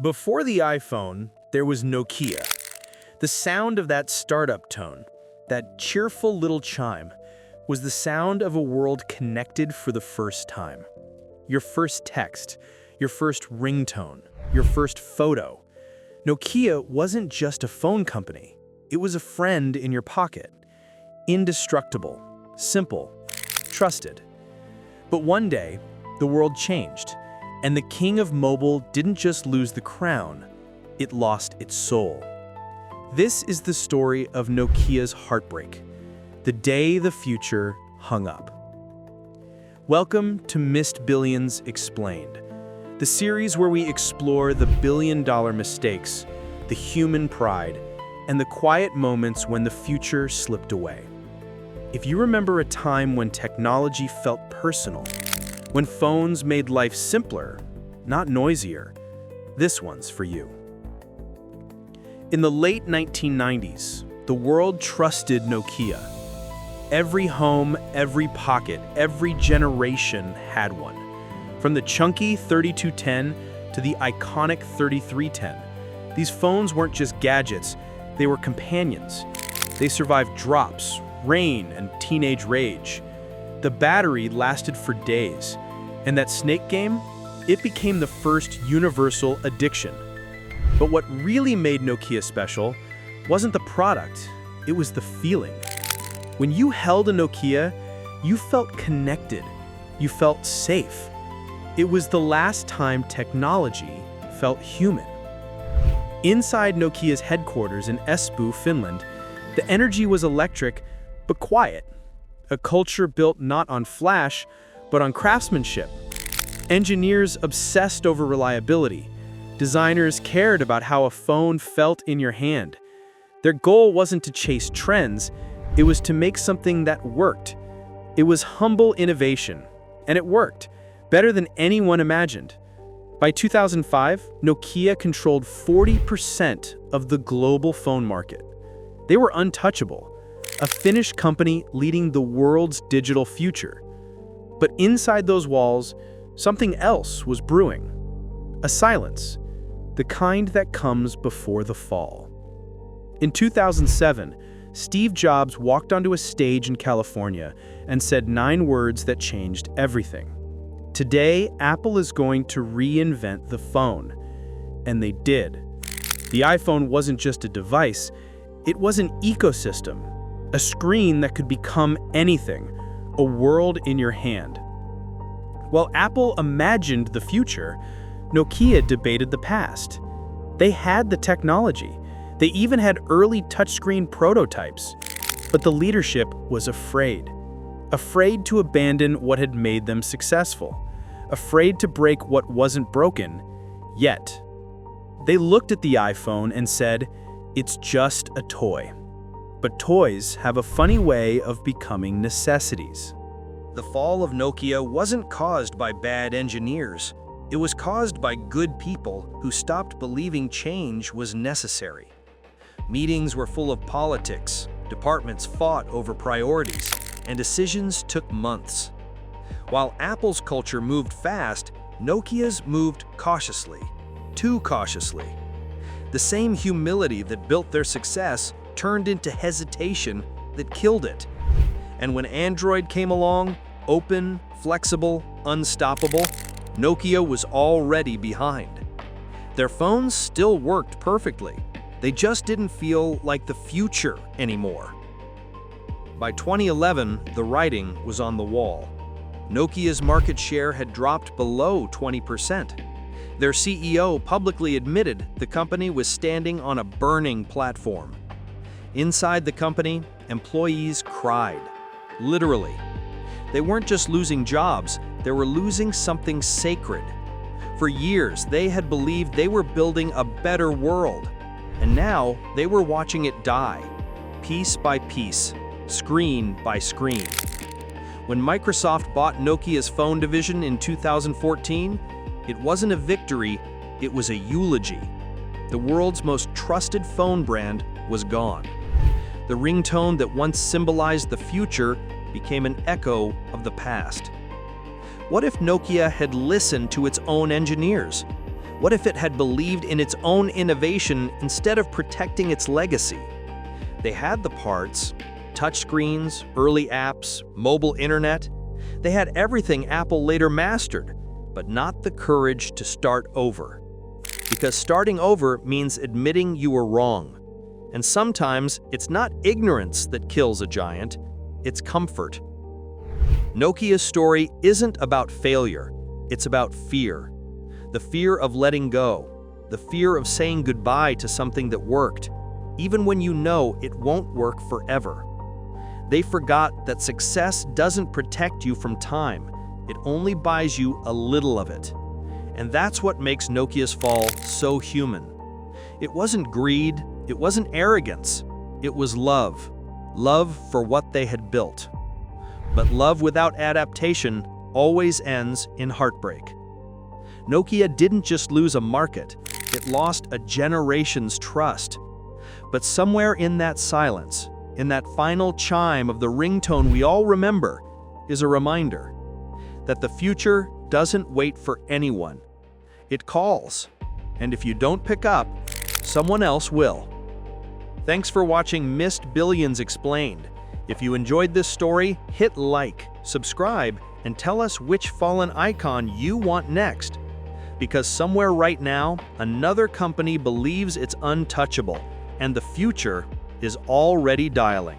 Before the iPhone, there was Nokia. The sound of that startup tone, that cheerful little chime, was the sound of a world connected for the first time. Your first text, your first ringtone, your first photo. Nokia wasn't just a phone company. It was a friend in your pocket. Indestructible, simple, trusted. But one day, the world changed, and the king of mobile didn't just lose the crown, it lost its soul. This is the story of Nokia's heartbreak, the day the future hung up. Welcome to Missed Billions Explained, the series where we explore the billion-dollar mistakes, the human pride, and the quiet moments when the future slipped away. If you remember a time when technology felt personal, when phones made life simpler, not noisier, this one's for you. In the late 1990s, the world trusted Nokia. Every home, every pocket, every generation had one. From the chunky 3210 to the iconic 3310, these phones weren't just gadgets, they were companions. They survived drops, rain, and teenage rage. The battery lasted for days, and that snake game, it became the first universal addiction. But what really made Nokia special wasn't the product, it was the feeling. When you held a Nokia, you felt connected, you felt safe. It was the last time technology felt human. Inside Nokia's headquarters in Espoo, Finland, the energy was electric but quiet. A culture built not on flash, but on craftsmanship. Engineers obsessed over reliability. Designers cared about how a phone felt in your hand. Their goal wasn't to chase trends, it was to make something that worked. It was humble innovation, and it worked, better than anyone imagined. By 2005, Nokia controlled 40% of the global phone market. They were untouchable, a Finnish company leading the world's digital future. But inside those walls, something else was brewing. A silence, the kind that comes before the fall. In 2007, Steve Jobs walked onto a stage in California and said 9 words that changed everything. Today, Apple is going to reinvent the phone. And they did. The iPhone wasn't just a device, it was an ecosystem, a screen that could become anything, a world in your hand. While Apple imagined the future, Nokia debated the past. They had the technology. They even had early touchscreen prototypes. But the leadership was afraid. Afraid to abandon what had made them successful. Afraid to break what wasn't broken, yet. They looked at the iPhone and said, "It's just a toy." But toys have a funny way of becoming necessities. The fall of Nokia wasn't caused by bad engineers. It was caused by good people who stopped believing change was necessary. Meetings were full of politics, departments fought over priorities, and decisions took months. While Apple's culture moved fast, Nokia's moved cautiously, too cautiously. The same humility that built their success turned into hesitation that killed it. And when Android came along, open, flexible, unstoppable, Nokia was already behind. Their phones still worked perfectly. They just didn't feel like the future anymore. By 2011, the writing was on the wall. Nokia's market share had dropped below 20%. Their CEO publicly admitted the company was standing on a burning platform. Inside the company, employees cried. Literally. They weren't just losing jobs, they were losing something sacred. For years, they had believed they were building a better world. And now, they were watching it die, piece by piece, screen by screen. When Microsoft bought Nokia's phone division in 2014, it wasn't a victory, it was a eulogy. The world's most trusted phone brand was gone. The ringtone that once symbolized the future became an echo of the past. What if Nokia had listened to its own engineers? What if it had believed in its own innovation instead of protecting its legacy? They had the parts, touchscreens, early apps, mobile internet. They had everything Apple later mastered, but not the courage to start over. Because starting over means admitting you were wrong. And sometimes it's not ignorance that kills a giant, it's comfort. Nokia's story isn't about failure, it's about fear. The fear of letting go, the fear of saying goodbye to something that worked, even when you know it won't work forever. They forgot that success doesn't protect you from time, it only buys you a little of it. And that's what makes Nokia's fall so human. It wasn't greed, it wasn't arrogance, it was love. Love for what they had built. But love without adaptation always ends in heartbreak. Nokia didn't just lose a market, it lost a generation's trust. But somewhere in that silence, in that final chime of the ringtone we all remember, is a reminder that the future doesn't wait for anyone. It calls, and if you don't pick up, someone else will. Thanks for watching Missed Billions Explained. If you enjoyed this story, hit like, subscribe, and tell us which fallen icon you want next. Because somewhere right now, another company believes it's untouchable, and the future is already dialing.